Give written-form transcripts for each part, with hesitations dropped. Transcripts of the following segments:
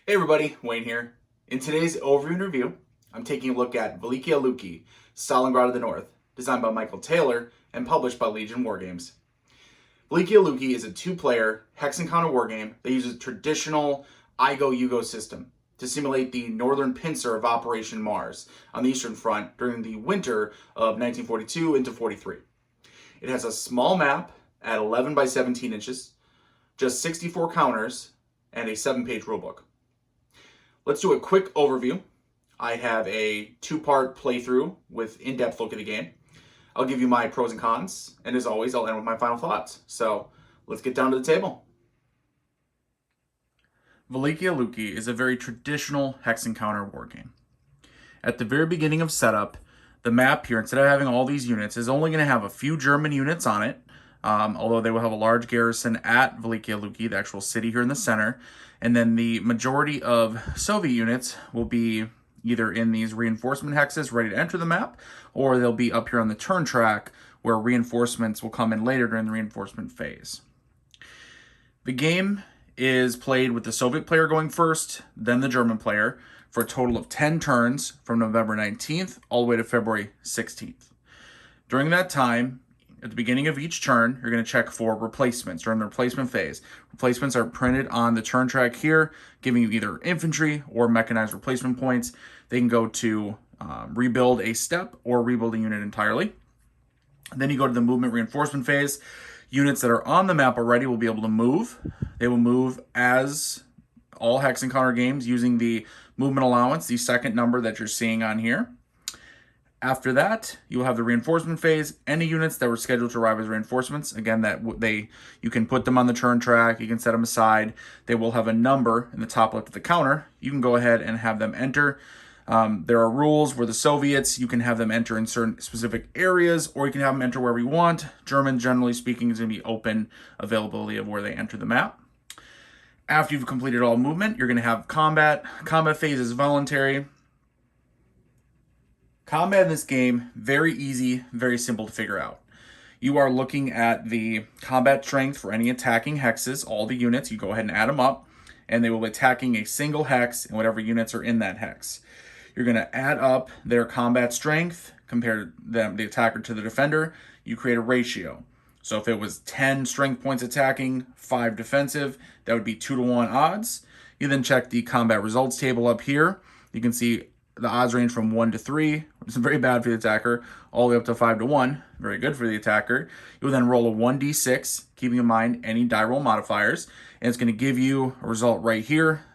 Hey everybody, Wayne here. In today's overview and review, I'm taking a look at Velikiye Luki, Stalingrad of the North, designed by Michael Taylor and published by Legion Wargames. Velikiye Luki is a two-player hex encounter wargame that uses a traditional IGO-UGO system to simulate the northern pincer of Operation Mars on the Eastern Front during the winter of 1942 into 43. It has a small map at 11 by 17 inches, just 64 counters, and a 7-page rulebook. Let's do a quick overview. I have a two-part playthrough with in-depth look at the game. I'll give you my pros and cons, and as always, I'll end with my final thoughts. So let's get down to the table. Velikiye Luki is a very traditional hex encounter wargame. At the very beginning of setup, the map here, instead of having all these units, is only going to have a few German units on it, although they will have a large garrison at Velikiye Luki, the actual city here in the center. And then the majority of Soviet units will be either in these reinforcement hexes ready to enter the map, or they'll be up here on the turn track where reinforcements will come in later during the reinforcement phase. The game is played with the Soviet player going first, then the German player, for a total of 10 turns from November 19th all the way to February 16th. During that time, at the beginning of each turn, you're going to check for replacements during the replacement phase. Replacements are printed on the turn track here, giving you either infantry or mechanized replacement points. They can go to rebuild a step or rebuild a unit entirely. Then you go to the movement reinforcement phase. Units that are on the map already will be able to move. They will move as all hex encounter games using the movement allowance, the second number that you're seeing on here. After that, you will have the reinforcement phase. Any units that were scheduled to arrive as reinforcements, again, you can put them on the turn track, you can set them aside. They will have a number in the top left of the counter. You can go ahead and have them enter. There are rules where the Soviets, you can have them enter in certain specific areas, or you can have them enter wherever you want. German, generally speaking, is going to be open availability of where they enter the map. After you've completed all movement, you're going to have combat. Combat phase is voluntary. Combat in this game, very easy, very simple to figure out. You are looking at the combat strength for any attacking hexes, all the units. You go ahead and add them up, and they will be attacking a single hex and whatever units are in that hex. You're going to add up their combat strength, compare the attacker to the defender. You create a ratio. So if it was 10 strength points attacking, 5 defensive, that would be 2-to-1 odds. You then check the combat results table up here. You can see the odds range from 1 to 3, which is very bad for the attacker, all the way up to 5 to 1, very good for the attacker. You'll then roll a 1d6, keeping in mind any die roll modifiers, and it's going to give you a result right here,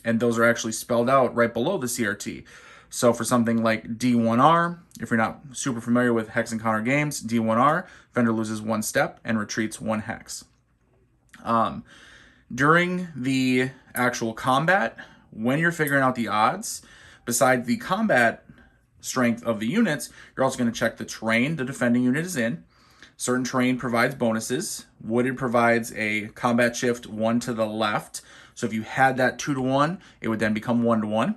and those are actually spelled out right below the CRT. So for something like D1R, if you're not super familiar with hex encounter games, D1R, defender loses 1 step and retreats 1 hex. During the actual combat, when you're figuring out the odds, besides the combat strength of the units, you're also going to check the terrain the defending unit is in. Certain terrain provides bonuses. Wooded provides a combat shift 1 to the left. So if you had that 2-to-1, it would then become 1-to-1.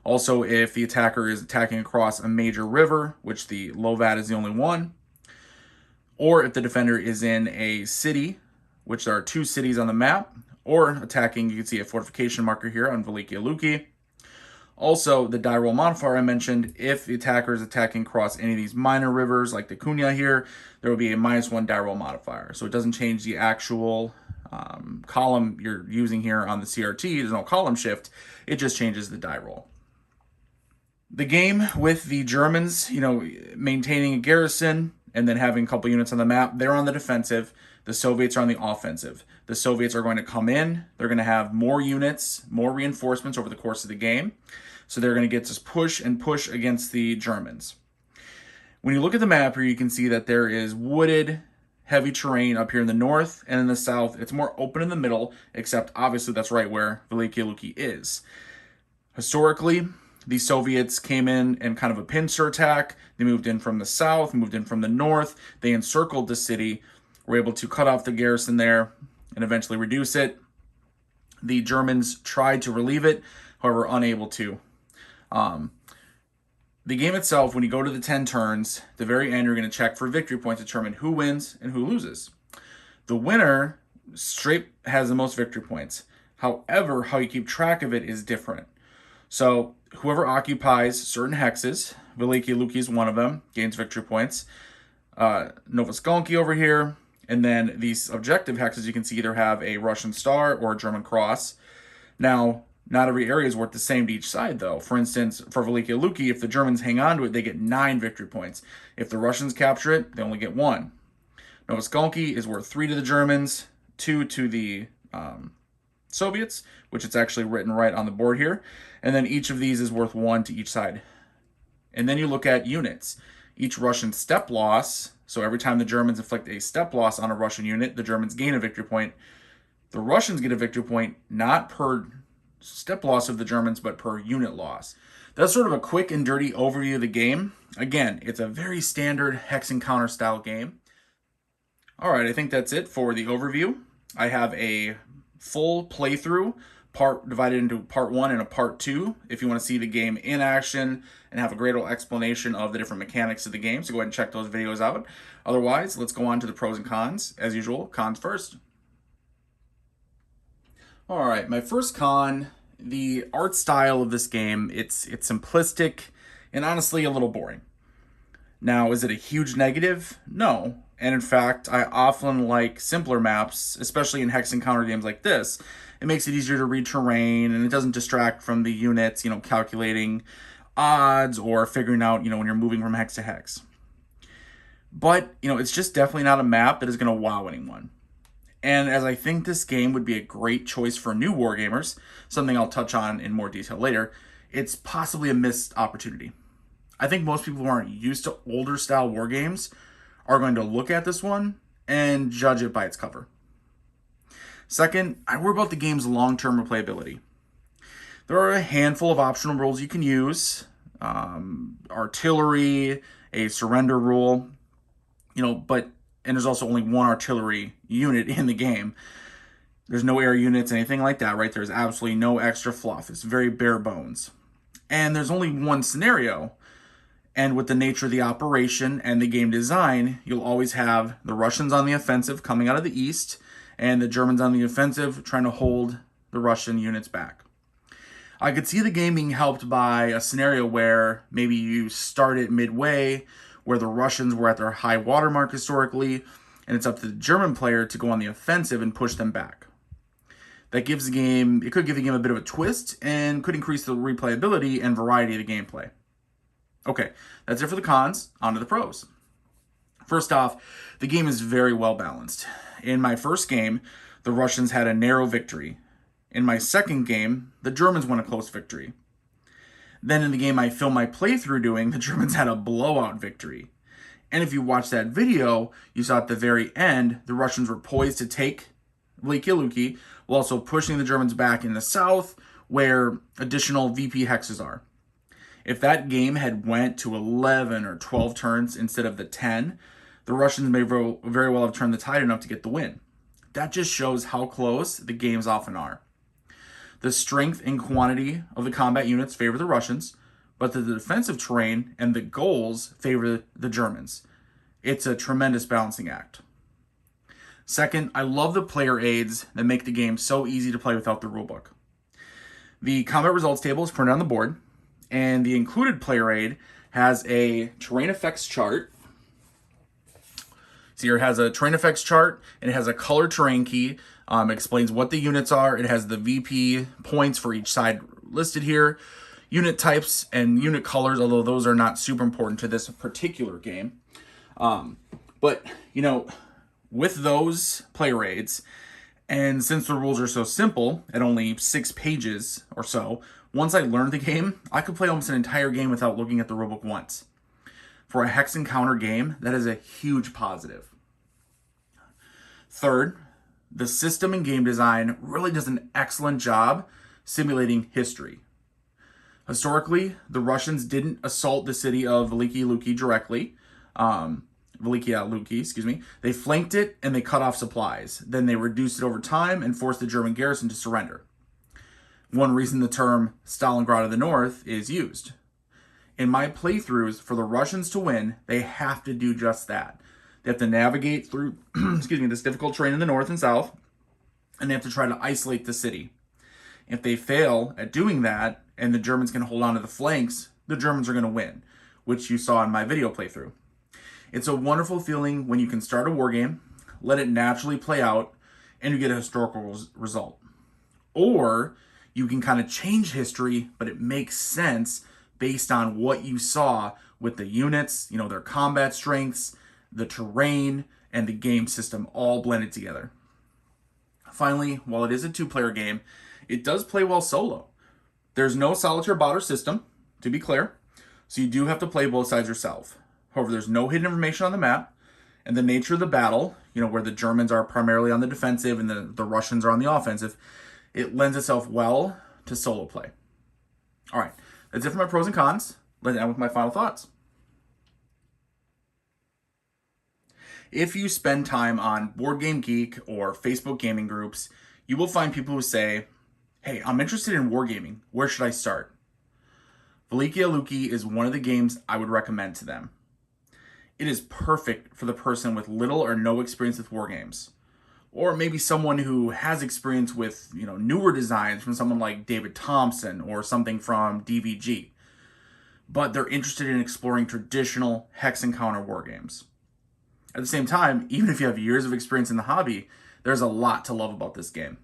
Also, if the attacker is attacking across a major river, which the Lovat is the only one, or if the defender is in a city, which there are 2 cities on the map, or attacking, you can see a fortification marker here on Velikiye Luki. Also, the die roll modifier I mentioned, if the attacker is attacking across any of these minor rivers, like the Kunya here, there will be a -1 die roll modifier. So it doesn't change the actual column you're using here on the CRT. There's no column shift. It just changes the die roll. The game with the Germans, maintaining a garrison and then having a couple units on the map, they're on the defensive. The Soviets are on the offensive. The Soviets are going to come in. They're going to have more units, more reinforcements over the course of the game. So they're going to get to push and push against the Germans. When you look at the map here, you can see that there is wooded, heavy terrain up here in the north, and in the south, it's more open in the middle, except obviously that's right where Velikiye Luki is. Historically, the Soviets came in kind of a pincer attack. They moved in from the south, moved in from the north. They encircled the city, were able to cut off the garrison there and eventually reduce it. The Germans tried to relieve it, however, unable to. The game itself, when you go to the 10 turns, at the very end, you're going to check for victory points to determine who wins and who loses. The winner straight has the most victory points. However, how you keep track of it is different. So whoever occupies certain hexes, Velikiye Luki is one of them, gains victory points. Rzhev-Sychevka over here, and then these objective hexes you can see either have a Russian star or a German cross. Now, not every area is worth the same to each side, though. For instance, for Velikiye Luki, if the Germans hang on to it, they get 9 victory points. If the Russians capture it, they only get 1. Rzhev-Sychevka is worth 3 to the Germans, 2 to the Soviets, which it's actually written right on the board here. And then each of these is worth 1 to each side. And then you look at units. Each Russian step loss, so every time the Germans inflict a step loss on a Russian unit, the Germans gain a victory point. The Russians get a victory point not per step loss of the Germans, but per unit loss. That's sort of a quick and dirty overview of the game. Again, it's a very standard hex encounter style game. All right, I think that's it for the overview. I have a full playthrough, divided into part 1 and a part 2, if you want to see the game in action and have a great old explanation of the different mechanics of the game. So go ahead and check those videos out. Otherwise, let's go on to the pros and cons. As usual, cons first. All right, my first con, the art style of this game, it's simplistic and honestly a little boring. Now, is it a huge negative? No. And in fact, I often like simpler maps, especially in hex encounter games like this. It makes it easier to read terrain, and it doesn't distract from the units, calculating odds or figuring out, when you're moving from hex to hex. But, it's just definitely not a map that is going to wow anyone. And as I think this game would be a great choice for new wargamers, something I'll touch on in more detail later, it's possibly a missed opportunity. I think most people who aren't used to older style wargames are going to look at this one and judge it by its cover. Second, I worry about the game's long-term replayability. There are a handful of optional rules you can use. Artillery, a surrender rule, and there's also only one artillery unit in the game. There's no air units, anything like that, right? There's absolutely no extra fluff. It's very bare bones. And there's only one scenario. And with the nature of the operation and the game design, you'll always have the Russians on the offensive coming out of the east and the Germans on the offensive trying to hold the Russian units back. I could see the game being helped by a scenario where maybe you start it midway, where the Russians were at their high watermark historically, and it's up to the German player to go on the offensive and push them back. That gives the game, it could give the game a bit of a twist and could increase the replayability and variety of the gameplay. Okay, that's it for the cons. On to the pros. First off, the game is very well balanced. In my first game, the Russians had a narrow victory. In my second game, the Germans won a close victory. Then in the game I filmed my playthrough doing, the Germans had a blowout victory. And if you watch that video, you saw at the very end, the Russians were poised to take Velikiye Luki, while also pushing the Germans back in the south, where additional VP hexes are. If that game had went to 11 or 12 turns instead of the 10, the Russians may very well have turned the tide enough to get the win. That just shows how close the games often are. The strength and quantity of the combat units favor the Russians, but the defensive terrain and the goals favor the Germans. It's a tremendous balancing act. Second, I love the player aids that make the game so easy to play without the rulebook. The combat results table is printed on the board, and the included player aid has a terrain effects chart. So here it has a terrain effects chart, and it has a color terrain key. It explains what the units are. It has the VP points for each side listed here, unit types and unit colors, although those are not super important to this particular game. But, with those player aids, and since the rules are so simple, at only 6 pages or so, once I learned the game, I could play almost an entire game without looking at the rulebook once. For a hex encounter game, that is a huge positive. Third, the system and game design really does an excellent job simulating history. Historically, the Russians didn't assault the city of Velikiye Luki directly. Velikiye Luki. They flanked it and they cut off supplies. Then they reduced it over time and forced the German garrison to surrender. One reason the term Stalingrad of the North is used. In my playthroughs, for the Russians to win, they have to do just that. They have to navigate through this difficult terrain in the north and south, and they have to try to isolate the city. If they fail at doing that and the Germans can hold on to the flanks, the Germans are going to win, which you saw in my video playthrough. It's a wonderful feeling when you can start a war game, let it naturally play out, and you get a historical result. Or you can kind of change history, but it makes sense based on what you saw with the units, their combat strengths, the terrain, and the game system all blended together. Finally, while it is a 2-player game, it does play well solo. There's no solitaire bot or system, to be clear, so you do have to play both sides yourself. However, there's no hidden information on the map, and the nature of the battle, where the Germans are primarily on the defensive and the Russians are on the offensive, it lends itself well to solo play. All right, that's it for my pros and cons. Let's end with my final thoughts. If you spend time on Board Game Geek or Facebook gaming groups, you will find people who say, hey, I'm interested in wargaming. Where should I start? Velikiye Luki is one of the games I would recommend to them. It is perfect for the person with little or no experience with wargames. Or maybe someone who has experience with, newer designs from someone like David Thompson or something from DVG. But they're interested in exploring traditional hex and counter wargames. At the same time, even if you have years of experience in the hobby, there's a lot to love about this game.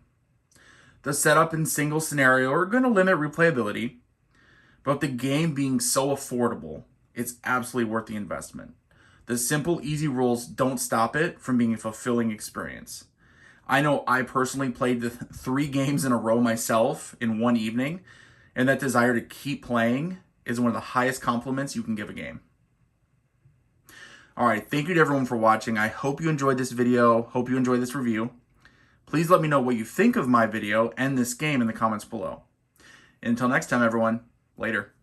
The setup and single scenario are going to limit replayability, but the game being so affordable, it's absolutely worth the investment. The simple, easy rules don't stop it from being a fulfilling experience. I know I personally played the 3 games in a row myself in one evening, and that desire to keep playing is one of the highest compliments you can give a game. All right, thank you to everyone for watching. I hope you enjoyed this video. Hope you enjoyed this review. Please let me know what you think of my video and this game in the comments below. Until next time, everyone, later.